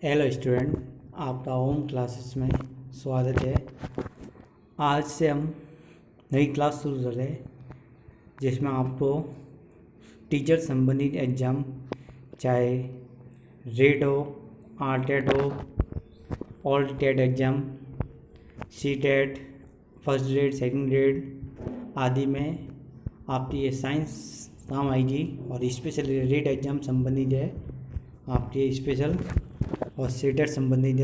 Hello student, आपका home classes में स्वागत है। आज से हम नई क्लास शुरू कर रहे हैं जिसमें आपको टीचर संबंधित एग्ज़ाम, चाहे रेट हो, आरटेट हो, all TET exam, CTET, first grade, second grade आदि में आपकी ये साइंस काम आएगी। और स्पेशल रेट एग्ज़ाम संबंधित है आपके स्पेशल और सीटेट संबंधित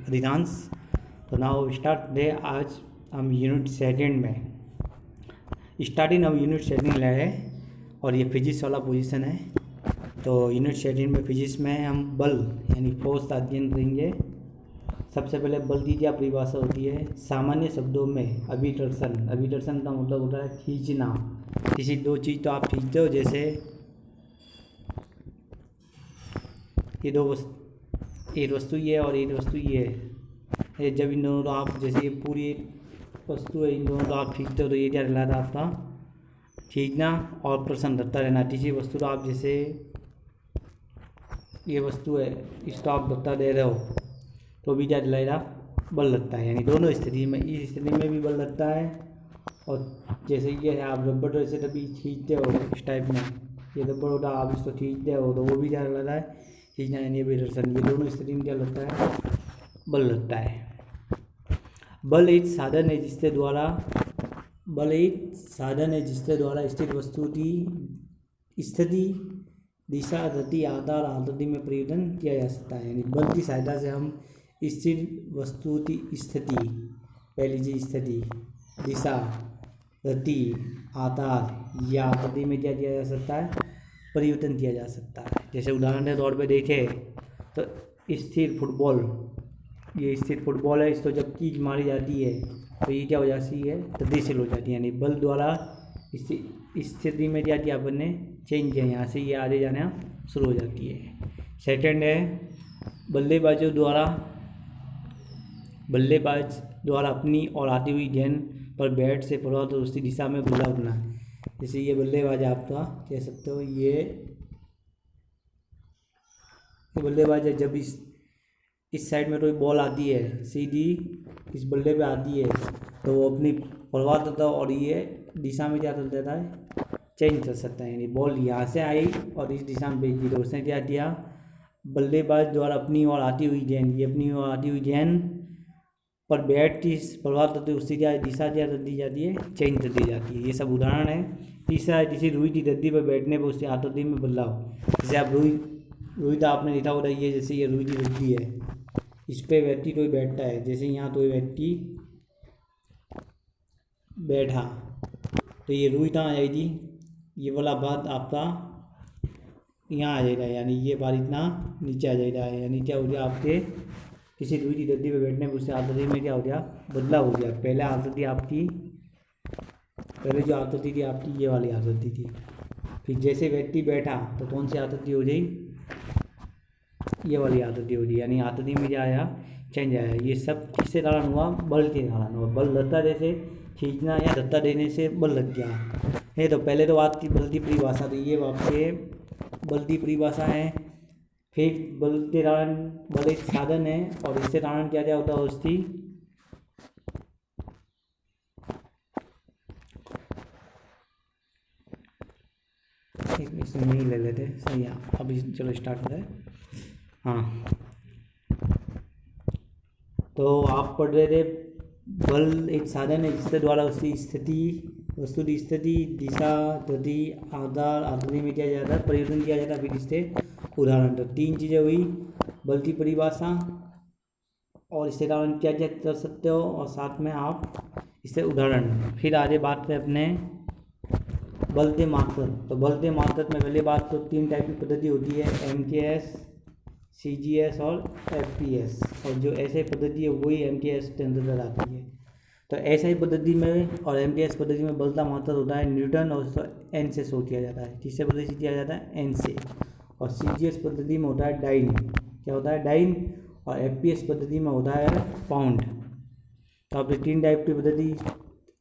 अधिकांश। तो नाउ स्टार्ट दे। आज हम यूनिट सेकंड में स्टार्टिंग हम यूनिट सेकंड ले है और ये फिजिक्स वाला पोजीशन है। तो यूनिट सेकंड में फिजिक्स में हम बल यानी फोर्स का अध्ययन करेंगे। सबसे पहले बल की क्या परिभाषा होती है? सामान्य शब्दों में अभिकर्षण। अभिकर्षण का मतलब होता है खींचना। किसी दो चीज़ तो आप खींचते हो, जैसे ये दो एक वस्तु ये है और एक वस्तु ये है। जब इन दोनों को आप, जैसे ये पूरी वस्तु है, इन दोनों को आप खींचते हो तो ये क्या कहलाता है? आपका खींचना और प्रसन्न धरता रहना। किसी वस्तु को आप, जैसे ये वस्तु है, इसको आप धरता दे रहे हो तो भी क्या कहलाएगा? बल लगता है। यानी दोनों स्थिति में, इस स्थिति में भी बल लगता है और जैसे ये है, आप रबड़ ऐसे कभी खींचते हो इस टाइप में, ये रबड़ होता है, आप इसको खींचते हो तो वो भी क्या लगता है? खींचना यानी अभिकर्षण। ये दोनों स्थिति में क्या लगता है? बल लगता है। बल एक साधन है जिसके द्वारा स्थिर वस्तु की स्थिति, दिशा, गति, आधार आदि में परिवर्तन किया जा सकता है। यानी बल की सहायता से हम स्थिर वस्तु की स्थिति, पहली चीज स्थिति, दिशा, गति, आधार या आदि में क्या किया जा सकता है? परिवर्तन किया जा सकता है। जैसे उदाहरण के तौर पे देखें तो स्थिर फुटबॉल, ये स्थिर फुटबॉल है, इसको जब कीज मारी जाती है तो ये क्या हो जाती है? गतिशील हो जाती है। यानी बल द्वारा स्थिति में क्या किया अपन ने? चेंज किया, यहाँ से ये आगे जाना शुरू हो जाती है। सेकंड है बल्लेबाज द्वारा अपनी और आती हुई गेंद पर बैट से प्रभाव तो उसकी दिशा में बदलाव करना। जैसे ये बल्लेबाज आपका कह सकते हो, ये बल्लेबाज है, जब इस साइड में कोई बॉल आती है, सीधी इस बल्ले पे आती है तो वो अपनी प्रभाव देता है और ये दिशा में क्या कर देता है? चेंज कर सकता है। यानी बॉल यहाँ से आई और इस दिशा में भेज दी तो उसने क्या किया? बल्लेबाज द्वारा अपनी ओर आती हुई गेंद, ये अपनी ओर आती हुई गेंद पर बैट की प्रभाव करते उससे क्या दिशा क्या कर दी जाती है? चेंज कर दी जाती है। ये सब उदाहरण है। तीसरा है किसी रुई की गद्दी पर बैठने पर उसकी आकृति में बदलाव। जैसे आप रुई तो आपने देखा होता है, ये जैसे ये रुई की गद्दी है, इस पर व्यक्ति कोई बैठता है, जैसे यहाँ कोई व्यक्ति बैठा तो ये रुई कहाँ आ जाएगी? ये वाला भाग आपका यहाँ आ जाएगा, यानी ये बार इतना नीचे आ जाएगा। यानी क्या हो गया? आपके किसी रुई की गद्दी पे बैठने पर उससे आकृति में क्या हो गया? बदलाव हो गया। पहले जो आकृति थी आपकी ये वाली आकृति थी, फिर जैसे व्यक्ति बैठा तो कौन सी आकृति हो गई? ये वाली आकृति हो गई। यानी आकृति में क्या आया? चेंज आया। ये सब किसके कारण हुआ? बल के कारण हुआ। बल लगता जैसे खींचना या धक्का देने से बल लग गया है। तो पहले तो बात की बल की परिभाषा, तो ये आपके बल की परिभाषा है। फिर बल के कारण, बल एक साधन है और इसके कारण क्या क्या होता है? उसकी इसमें नहीं ले लेते, सही है। अभी चलो स्टार्ट होता है। हाँ, तो आप पढ़ रहे थे बल एक साधन है जिसके द्वारा उसकी स्थिति, वस्तु की स्थिति, दिशा, गति, आधार आदि में किया जाता है, परिवर्तन किया जाता है। फिर इससे उदाहरण, तो तीन चीज़ें हुई, बल की परिभाषा और इसके कारण क्या क्या कर सकते हो और साथ में आप इससे उदाहरण। फिर आगे बात करें अपने बल के मात्रक। तो बल के मात्रक में पहले बात तो तीन टाइप की पद्धति होती है, MKS, CGS और FPS। और जो ऐसे पद्धति है वही MKS के अंतर्गत आती है। तो ऐसे पद्धति में और MKS पद्धति में बल का मात्रक होता है न्यूटन और उसको N से शो किया जाता है। किससे पद्धति किया जाता है? N से। और CGS पद्धति में होता है डाइन। क्या होता है? डाइन। और FPS पद्धति में होता है पाउंड। तो आपने तीन टाइप की पद्धति,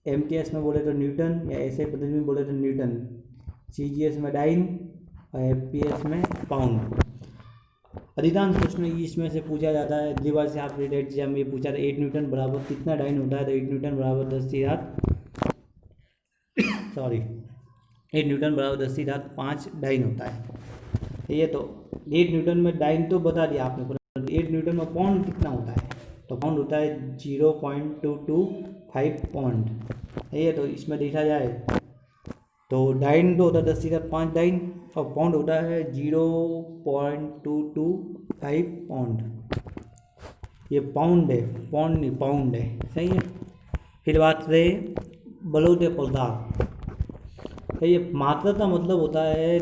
MKS में बोले तो न्यूटन, या ऐसे पद्धति में बोले तो न्यूटन, CGS में डाइन और FPS में पाउंड। अधिकांश प्रश्न इसमें से पूछा जाता है। अगली बार से आप रेड एग्जाम में पूछा था 8 न्यूटन बराबर कितना डाइन होता है, तो 8 न्यूटन बराबर 10⁻5 डाइन होता है। ये तो 8 न्यूटन में डाइन तो बता दिया आपने, पर 8 न्यूटन में पाउंड कितना होता है, तो पाउंड होता है 0.225 पाउंड। ये तो इसमें देखा जाए तो डाइन तो होता है 10⁻5 डाइन, और पाउंड होता है 0.225 पाउंड। ये पाउंड है, पाउंड नहीं पाउंड है, सही है। फिर बात रहे बलौटे पदार्थ, ये मात्रता मतलब होता है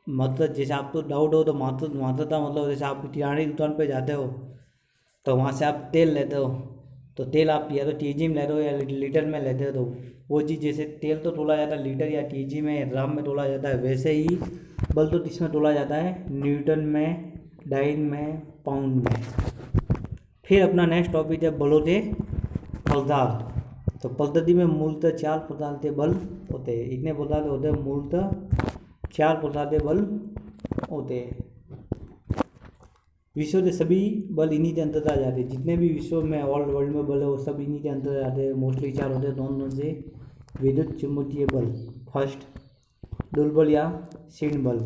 मतलब जैसे आपको डाउट हो तो मात्रता मतलब जैसे आप किराने दुकान पे जाते हो तो वहाँ से आप तेल लेते हो, तो तेल आप या तो केजी में लेते हो या लीटर में लेते हो, तो वो चीज़ जैसे तेल तो तोला जाता है लीटर या केजी में ग्राम में तोला जाता है, वैसे ही बल तो इसमें तोला जाता है न्यूटन में, डाइन में, पाउंड में। फिर अपना नेक्स्ट टॉपिक है बलौटे पदार्थ। तो पद्धति में मूलतः 4 प्रकार के बल होते हैं। इतने पदार्थ होते हैं, मूलतः 4 प्रकार के बल होते हैं। विश्व के सभी बल इन्हीं के अंतर्गत आ जाते हैं। जितने भी विश्व में वर्ल्ड में बल है वो सब इन्हीं के अंतर्गत आते हैं। मोस्टली 4 होते हैं। दोनों से विद्युत चुंबकीय बल, फर्स्ट दुर्बल या क्षीण बल,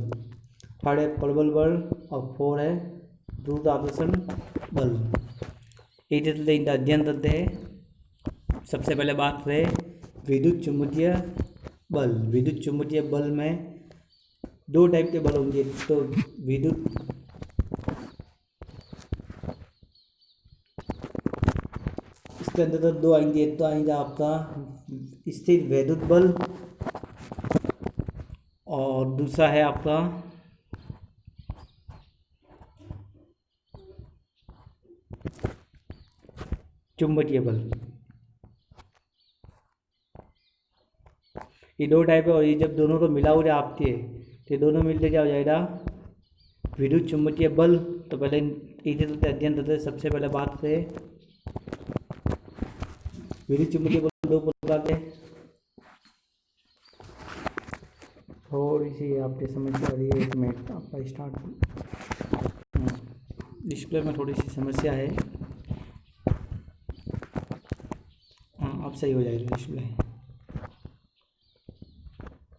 थर्ड है प्रबल बल, और 4 है गुरुत्वाकर्षण बल। एक इनका अध्ययन करते हैं। सबसे पहले बात करें विद्युत चुंबकीय बल। विद्युत चुंबकीय बल में 2 टाइप के बल होंगे। तो विद्युत इसके अंदर तो 2 आएंगे। तो आएंगे आपका स्थिर वैद्युत बल, और दूसरा है आपका चुंबकीय बल। ये 2 टाइप है, और ये जब दोनों को मिला हो जाए आपके, तो दोनों मिलते क्या हो जाएगा विद्युत चुंबकीय बल। तो पहले इसे अध्ययन करते हैं। सबसे पहले बात करें विद्युत चुंबकीय बल 2 प्रकार के। थोड़ी सी आपकी समस्या आ रही है, 1 मिनट आपका स्टार्ट। डिस्प्ले में थोड़ी सी समस्या है। हाँ, अब सही हो जाएगा डिस्प्ले।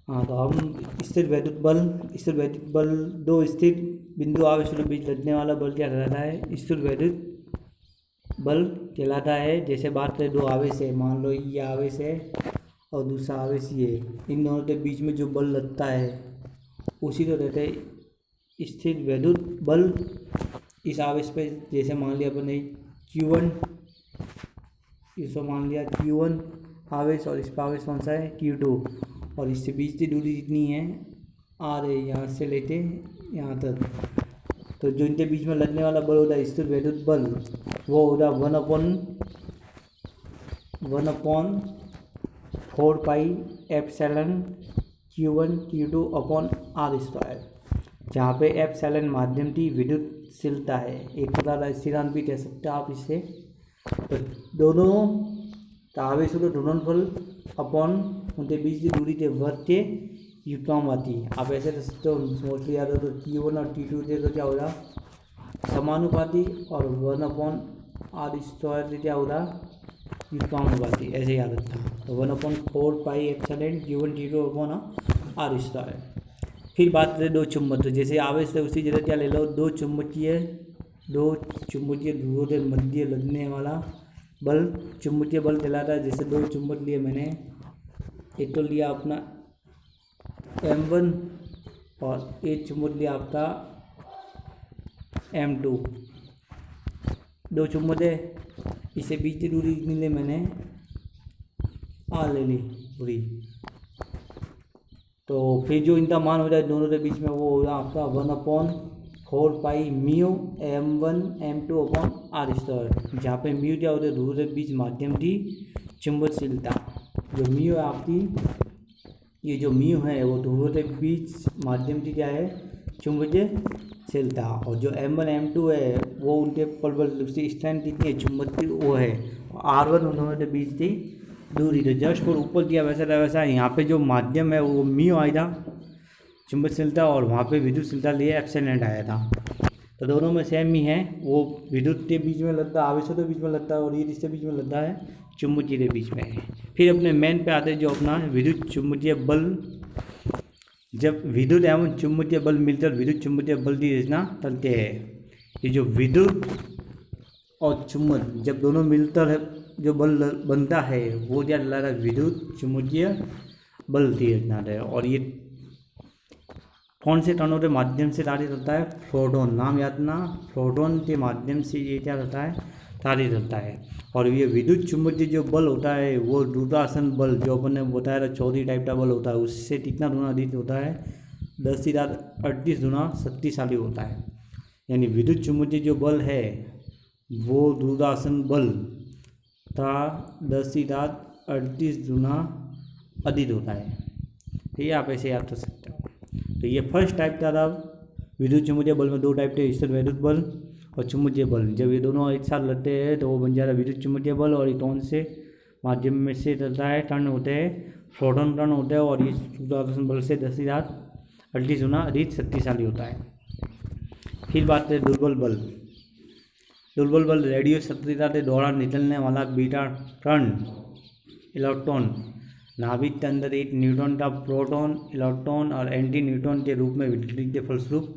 हाँ, तो हम स्थिर वैद्युत बल 2 स्थिर बिंदु आवेशों के बीच लगने वाला बल क्या कहलाता है, स्थिर वैद्युत बल कहलाता है। जैसे बात करें 2 आवेश है, मान लो ये आवेश है और दूसरा आवेश ये, इन दोनों के बीच में जो बल लगता है उसी को कहते हैं स्थिर वैद्युत बल। इस आवेश पे जैसे मान लिया अपने Q1, इसको मान लिया Q1 आवेश, और इस पर आवेश कौन सा है Q2, और इससे बीच की दूरी जितनी है R है, यहाँ से लेते यहाँ तक। तो जो इनके बीच में लगने वाला बल होता है स्थिर वैद्युत बल, वो होता है 1/4 pi epsilon Q1 Q2 upon R², जहाँ पे एप्सिलॉन माध्यम की विद्युतशीलता है। एक पदार्थ स्थिरांक भी कह सकते हैं आप इससे। तो दोनों आवेशों के गुणनफल अपॉन उनके बीच की दूरी के वर्ग के युग्मानुपाती। आप ऐसे कर सकते हो, मोस्टली याद हो तो Q1 और Q2 के तो क्या होगा समानुपाती, और 1/R² से क्या होगा युग्मानुपाती, ऐसे याद रखना। तो 1/4 pi epsilon Q1 Q2 upon R²। फिर बात करें 2 चुंबक। तो जैसे आवेश है उसी जगह क्या ले लो, 2 चुंबकीय ध्रुवों के मध्य लगने वाला बल चुंबकीय बल कहलाता है। जैसे 2 चुंबक लिए मैंने, एक तो लिया अपना M1 और एक चुंबक लिया आपका M2। 2 चुंबक है, इसे बीच की दूरी कितनी ले मैंने R ले ली पूरी। तो फिर जो इनका मान हो जाए दोनों के बीच में, वो होगा आपका 1/4 पाई mu M1 M2 upon R², जहाँ पे म्यू क्या होता है ध्रुवों के बीच माध्यम की चुंबकशीलता। जो म्यू है आपकी, ये जो म्यू है वो ध्रुवों के बीच माध्यम की क्या है चुंबकीयशीलता। और जो M1 M2 है वो उनके प्रबल स्ट्रेंथ कितनी है चुंबक की, वो है R1 उन दोनों के बीच की दूरी। तो जस्ट और ऊपर दिया वैसा यहाँ पे जो माध्यम है वो म्यू आया था चुंबकशीलता, और वहाँ पे विद्युतशीलता लिए एप्सिलॉन आया था। तो दोनों में सेम ही है, वो विद्युत के बीच में लगता है, आवेशों के बीच में लगता है, और ये किसके बीच में लगता है, चुंबकीय के बीच में है। फिर अपने मेन पे आते हैं, जो अपना विद्युत चुंबकीय बल। जब विद्युत एवं चुंबकीय बल मिलकर विद्युत चुंबकीय बल की रचना करते हैं। ये जो विद्युत और चुंबक जब दोनों मिलकर है, जो बल बनता है वो क्या कहलाता है, विद्युत चुंबकीय बल की रचना है। और ये कौन से कणों के माध्यम से कार्य करता है, प्रोटॉन, नाम याद ना, प्रोटॉन के माध्यम से ये क्या करता है, कार्य करता है। और ये विद्युत चुंबकीय जो बल होता है वो गुरुत्वाकर्षण बल, जो अपन ने बताया था चौथी टाइप का बल होता है, उससे कितना गुना अधिक होता है, 10⁻38 गुना शक्तिशाली होता है। यानी विद्युत चुंबकीय जो बल है वो गुरुत्वाकर्षण बल का 10⁻38 गुना अधिक होता है। ठीक है, आप ऐसे याद कर सकते हो। तो ये फर्स्ट टाइप का था विद्युत चुंबकीय बल में दो टाइप थे, स्थिर वैद्युत बल और चुंबकीय बल। जब ये दोनों एक साथ लड़ते हैं तो वो बन जाता है विद्युत चुंबकीय बल। और ये कौन से माध्यम में से चलता है, कण होते हैं, प्रोटॉन कण होते हैं, और ये गुरुत्वाकर्षण बल से 10⁻38 गुना अधिक शक्तिशाली होता है। फिर बात है दुर्बल बल। दुर्बल बल रेडियो सक्रियता के दौरान निकलने वाला बीटा कण इलेक्ट्रॉन नाभिक के अंदर एक न्यूट्रॉन का प्रोटॉन, इलेक्ट्रॉन और एंटी न्यूट्रॉन के रूप में विघटित के फलस्वरूप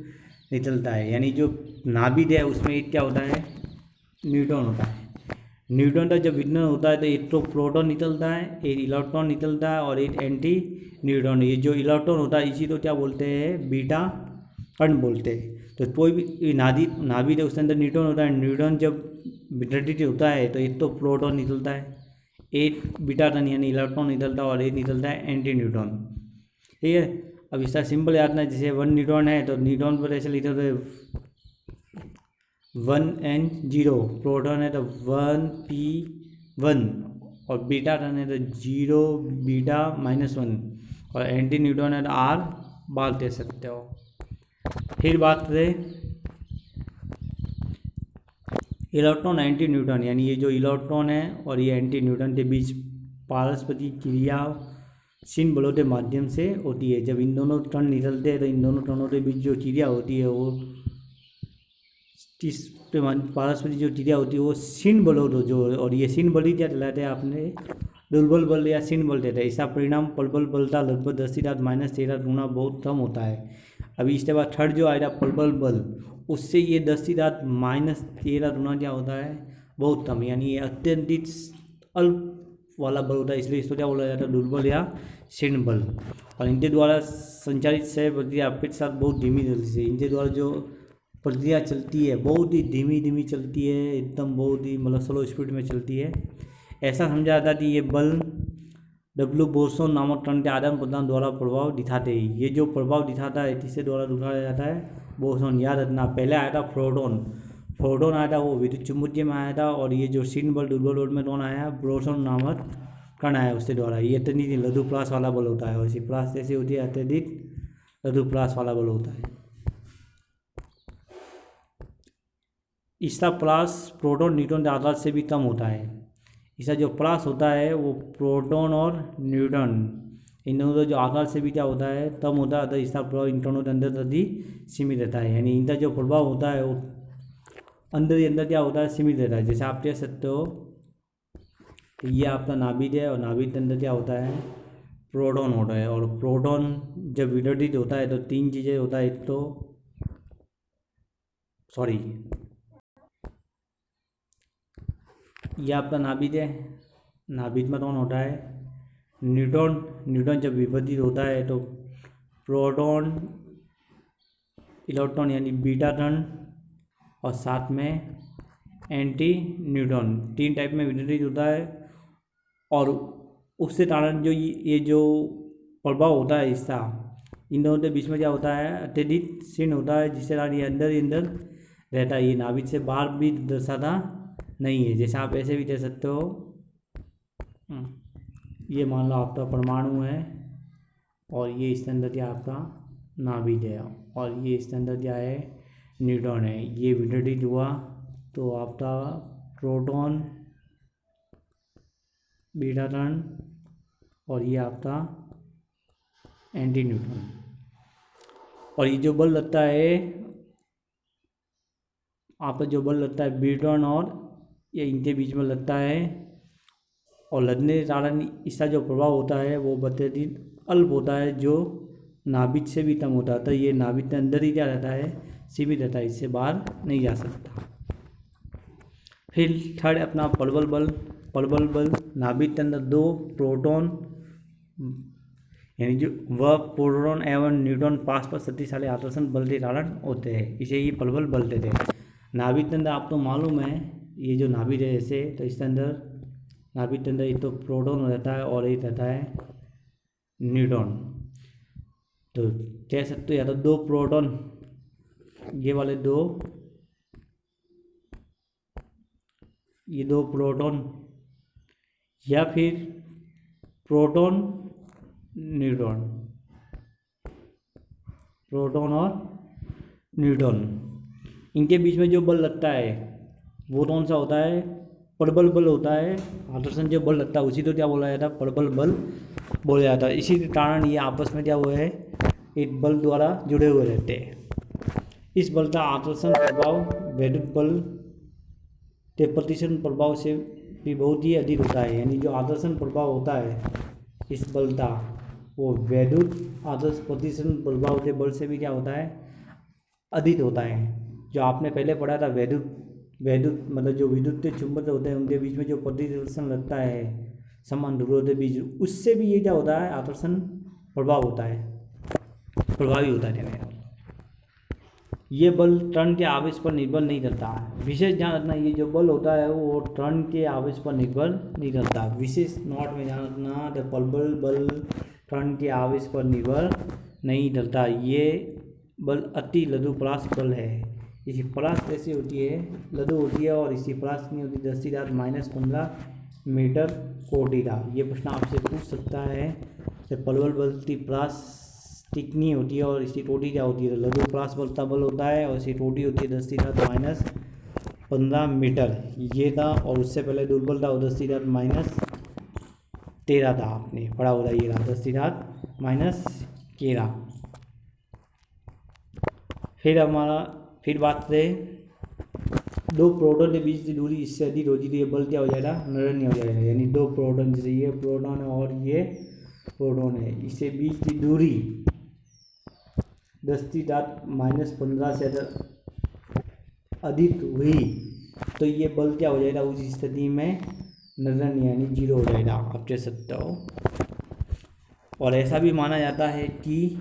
निकलता है। यानी जो नाभिक है उसमें एक क्या होता है, न्यूट्रॉन होता है। न्यूट्रॉन का जब विघटन होता है तो एक तो प्रोटॉन निकलता है, एक इलेक्ट्रॉन निकलता है और एक एंटी न्यूट्रॉन। ये जो इलेक्ट्रॉन होता है इसी को क्या बोलते हैं, बीटा कण बोलते हैं। तो कोई भी नाभिक है उसके अंदर न्यूट्रॉन होता है, न्यूट्रॉन जब विघटित होता है तो एक तो प्रोटॉन निकलता है, एक बीटा कण यानी इलेक्ट्रॉन निकलता है और एक निकलता है एंटी न्यूट्रॉन। ठीक है, अब इसका सिंबल याद ना, जैसे 1 न्यूट्रॉन है तो न्यूट्रॉन पर ऐसे लिखते थे 1n0, प्रोटॉन है तो 1p1 और बीटा कण है तो 0 बीटा -1 और एंटी न्यूट्रॉन है तो r बार दे सकते हो। फिर बात करें इलेक्ट्रॉन एंटी न्यूट्रॉन, यानी ये जो इलेक्ट्रॉन है और ये एंटी न्यूट्रॉन के बीच पारस्परिक क्रियाशील बलों के माध्यम से होती है। जब इन दोनों कण निकलते हैं तो इन दोनों कणों के बीच जो क्रिया होती है वो पारस्परिक जो क्रिया होती है वो क्षीण बलों तो जो, और ये क्षीण बल ही क्या कहलाते हैं, आपने दुर्बल बल या क्षीण बल देते हैं। इसका परिणाम प्रबल बल का लगभग 10⁻13 गुना बहुत कम होता है। अभी इसके बाद थर्ड जो आएगा प्रबल बल, उससे ये 10⁻13 गुना क्या होता है, बहुत कम, यानी ये अत्यंत अल्प वाला बल होता है, इसलिए इसको क्या बोला जाता है, दुर्बल या क्षीण बल। और इनके द्वारा संचालित क्षय प्रक्रिया अपेक्षा बहुत धीमी गति से, इनके द्वारा जो प्रक्रिया चलती है बहुत ही धीमी धीमी चलती है, एकदम बहुत ही मतलब स्लो स्पीड में चलती है। ऐसा समझा जाता है कि ये बल डब्ल्यू बोसोन नामक कण के आदान प्रदान द्वारा प्रभाव दिखाते हैं। ये जो प्रभाव दिखाता है किसके द्वारा दिखाया जाता है, बोसोन। याद रखना, पहले आया था प्रोटॉन आया था, वो विद्युत चुंबकीय में आया था, और ये जो क्षीण बल दुर्बल बल में कौन आया, बोसोन नामक कण आया उसके द्वारा। ये अत्यधिक लघु प्रवास वाला बल होता है, वैसे प्रवास जैसे होती है अत्यधिक लघु प्रवास वाला बल होता है। इसका प्रवास प्रोटॉन न्यूट्रॉन के आघात से भी कम होता है। इसका जो प्रवास होता है वो प्रोटॉन और न्यूट्रॉन इन दोनों का जो आघात से भी क्या होता है, कम होता है। तो इसका प्रभाव इंटरनों के अंदर तक ही सीमित रहता है, यानी इनका जो प्रभाव होता है वो अंदर ही अंदर क्या होता है, सीमित रहता है। जैसे आप कह सकते हो तो ये आपका नाभिक है और नाभिक के अंदर क्या होता है, प्रोटॉन होता है। और प्रोटॉन जब विघटित होता है तो तीन चीज़ें होता है, एक तो ये आपका नाभिक है, नाभिक में कौन होता है, न्यूट्रॉन जब विघटित होता है तो प्रोटॉन, इलेक्ट्रॉन यानी बीटा कण और साथ में एंटी न्यूट्रॉन, तीन टाइप में विघटित होता है। और उसके कारण जो ये जो प्रभाव होता है इसका, इन दोनों के बीच में क्या होता है, अत्यधिक क्षीण होता है, जिससे कारण ये अंदर ही अंदर रहता है, ये नाभिक से बाहर भी दर्शाता नहीं है। जैसे आप ऐसे भी कह सकते हो, ये मान लो आपका परमाणु है और ये इसके अंदर क्या आपका नाभिक है, और ये इसके अंदर क्या है, न्यूट्रॉन है। ये विघटित हुआ तो आपका प्रोटॉन, बीटा कण और ये आपका एंटी न्यूट्रॉन। और ये जो बल लगता है आपका जो बल लगता है ब्यूटन और ये इनके बीच में लगता है, और लगने के कारण इसका जो प्रभाव होता है वो अत्यधिक अल्प होता है, जो नाभिक से भी कम होता है। तो ये नाभिक के अंदर ही क्या रहता है, सीमित रहता है, इससे बाहर नहीं जा सकता। फिर थर्ड अपना प्रबल बल। प्रबल बल नाभिक के अंदर दो प्रोटॉन यानी जो वह प्रोटॉन एवं न्यूट्रॉन परस्पर शक्तिशाली आकर्षण बल के कारण होते हैं, इसे ही प्रबल बल कहते हैं। नाभिक के अंदर आपको मालूम है ये जो नाभिक है ऐसे, तो इसके अंदर नाभिक के अंदर एक तो प्रोटॉन रहता है और एक रहता है न्यूट्रॉन। तो कह सकते हो या तो दो प्रोटॉन, ये वाले दो, ये दो प्रोटॉन, या फिर प्रोटॉन न्यूट्रॉन, प्रोटॉन और न्यूट्रॉन, इनके बीच में जो बल लगता है वो कौन सा होता है, प्रबल बल होता है। आकर्षण जो बल लगता है उसी तो क्या बोला जाता है, प्रबल बल बोला जाता है। इसी के कारण ये आपस में क्या हुआ है, एक बल द्वारा जुड़े हुए रहते हैं। इस बल का आकर्षण प्रभाव वैद्युत बल के प्रतिसरण प्रभाव से भी बहुत ही अधिक होता है। यानी जो आकर्षण प्रभाव होता है इस बल का, वो वैद्युत आदर्श प्रतिसरण प्रभाव के बल से भी क्या होता है, अधिक होता है। जो आपने पहले पढ़ा था वैद्युत मतलब जो विद्युत के चुंबक होते हैं उनके बीच में जो प्रतिकर्षण लगता है समान ध्रुवों के बीच, उससे भी ये क्या होता है, आकर्षण प्रभाव होता है, प्रभावी होता है। ये बल टर्न के आवेश पर निर्भर नहीं करता है। विशेष ध्यान रखना, ये जो बल होता है वो टर्न के आवेश पर निर्भर नहीं करता। विशेष नोट में ध्यान रखना, द प्रबल बल टर्न के आवेश पर निर्भर नहीं करता। ये बल अति लघु परास बल है। इसी परास कैसी होती है, लघु होती है, और इसी परास नहीं होती 10⁻⁻15 मीटर कोटि का। ये प्रश्न आपसे पूछ सकता है कि प्रबल बल की परास कितनी होती है और इसकी टोटी क्या होती है। लघु परास बल का बल होता है और इसकी टोटी होती है 10⁻⁻15 मीटर, ये था। और उससे पहले दुर्बल था वो 10⁻13 था, आपने पढ़ा होगा ये रहा 10⁻13। फिर बात करें दो प्रोटॉन के बीच की दूरी इससे अधिक होती है, ये बल क्या हो जाएगा, नगण्य हो जाएगा। यानी दो प्रोटॉन, जैसे ये प्रोटॉन है और ये प्रोटॉन है, इससे बीच की दूरी 10⁻⁻15 से अधिक हुई तो ये बल क्या हो जाएगा, उस स्थिति में नगण्य यानी जीरो हो जाएगा, आप कह सकते हो। और ऐसा भी माना जाता है कि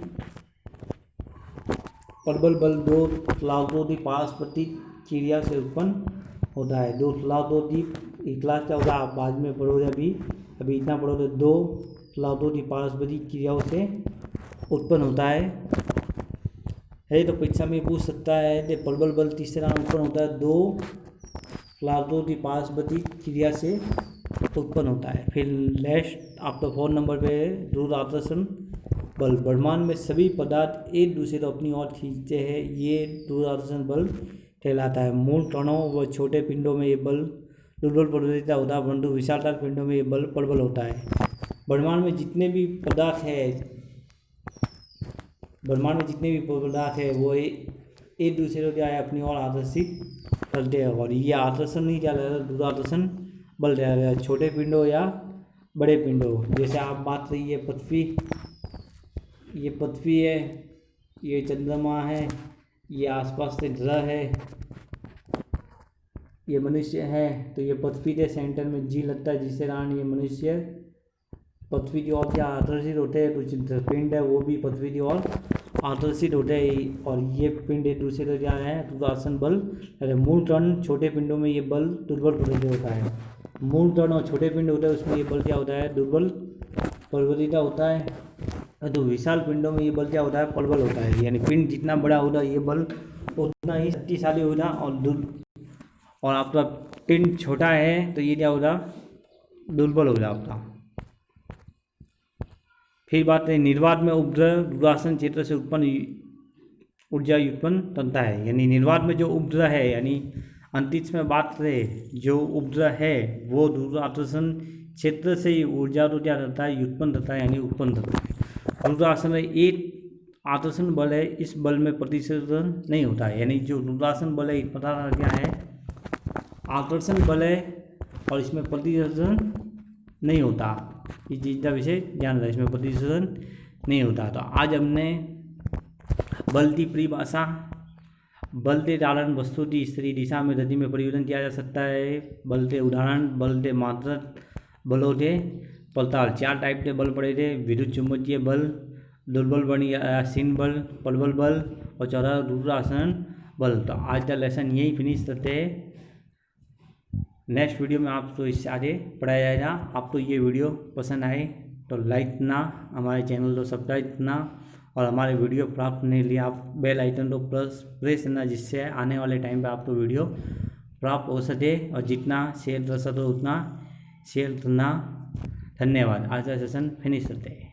प्रबल बल दो लाभों की पारस्परिक क्रिया से उत्पन्न होता है। दो लाभों की क्लास क्या होता है, आप बाद में पढ़ोगे, अभी इतना पढ़ोगे। दो लाभों की पारस्परिक क्रियाओं से उत्पन्न होता है तो परीक्षा में पूछ सकता है कि प्रबल बल तीसरे नाम उत्पन्न होता है, दो लाभों की पारस्परिक क्रिया से उत्पन्न होता है। फिर नेक्स्ट आपका 4 नंबर पे गुरुत्वाकर्षण बल। ब्रह्मांड में सभी पदार्थ एक दूसरे को अपनी ओर खींचते हैं, ये गुरुत्वाकर्षण बल कहलाता है। मूल कणों व छोटे पिंडों में ये बल दुर्बल प्रवृत्ति का होता है, परंतु विशालकाय पिंडों में ये बल प्रबल होता है। ब्रह्मांड में जितने भी पदार्थ है वो एक दूसरे को क्या है, अपनी ओर आकर्षित करते हैं। और ये आकर्षण नहीं क्या लगता, गुरुत्वाकर्षण बल रहेगा, छोटे पिंडों या बड़े पिंडों। जैसे आप बात रही है ये पृथ्वी है, ये चंद्रमा है, ये आसपास से ग्रह है, ये मनुष्य है। तो ये पृथ्वी के सेंटर में जी लगता है, जिससे कारण ये मनुष्य पृथ्वी की ओर क्या आकर्षित होते हैं। कुछ पिंड है वो भी पृथ्वी की ओर आकर्षित होते हैं, और ये पिंड एक दूसरे को क्या है, गुरुत्वाकर्षण बल। अरे मूल कण छोटे पिंडों में ये बल दुर्बल प्रवृत्ति होता है। मूल कण और छोटे पिंड होते हैं उसमें ये बल क्या होता है, दुर्बल प्रवृत्ति का होता है। तो विशाल पिंडों में ये बल क्या होता है, प्रबल होता है। यानी पिंड जितना बड़ा होगा ये बल उतना ही शक्तिशाली होगा, और आपका पिंड छोटा है तो ये क्या होगा, दुर्बल होगा आपका। फिर बात है निर्वात में उपग्रह गुरुत्वाकर्षण क्षेत्र से उत्पन्न ऊर्जा उत्पन्न करता है। यानी निर्वात में जो उपग्रह है, यानी अंतरिक्ष में बात करें, जो उपग्रह है वो गुरुत्वाकर्षण क्षेत्र से ही ऊर्जा तो क्या करता है, उत्पन्न करता है, यानी उत्पन्न करता है। गुरुत्वाकर्षण एक आकर्षण बल है, इस बल में प्रतिसरण नहीं होता है। यानी जो रुद्रासन बल है, पता क्या है, आकर्षण बल है और इसमें प्रतिसरण नहीं होता। इस चीज़ का विषय ध्यान रहे, इसमें प्रतिसरण नहीं होता। तो आज हमने बल की परिभाषा, बल के कारण वस्तु की स्थिति दिशा में गति में परिवर्तन किया जा सकता है, बल के उदाहरण, बल के मात्रक, बलों के प्रकार, 4 टाइप के बल पड़े थे, विद्युत चुंबकीय बल, दुर्बल बल या आसीन बल, प्रबल बल और चौथा रुद्रासन बल। तो आज का लेसन यही फिनिश करते हैं। नेक्स्ट वीडियो में आपको इससे आगे पढ़ाया जाएगा। आपको ये वीडियो पसंद आए तो लाइक करना, हमारे चैनल को सब्सक्राइब करना और हमारे वीडियो प्राप्त करने के लिए आप बेल आइकन को प्रेस करना, जिससे आने वाले टाइम पे आपको वीडियो प्राप्त हो सके। और जितना शेयर कर सको उतना शेयर करना। धन्यवाद। आज का सेशन फिनिश करते हैं।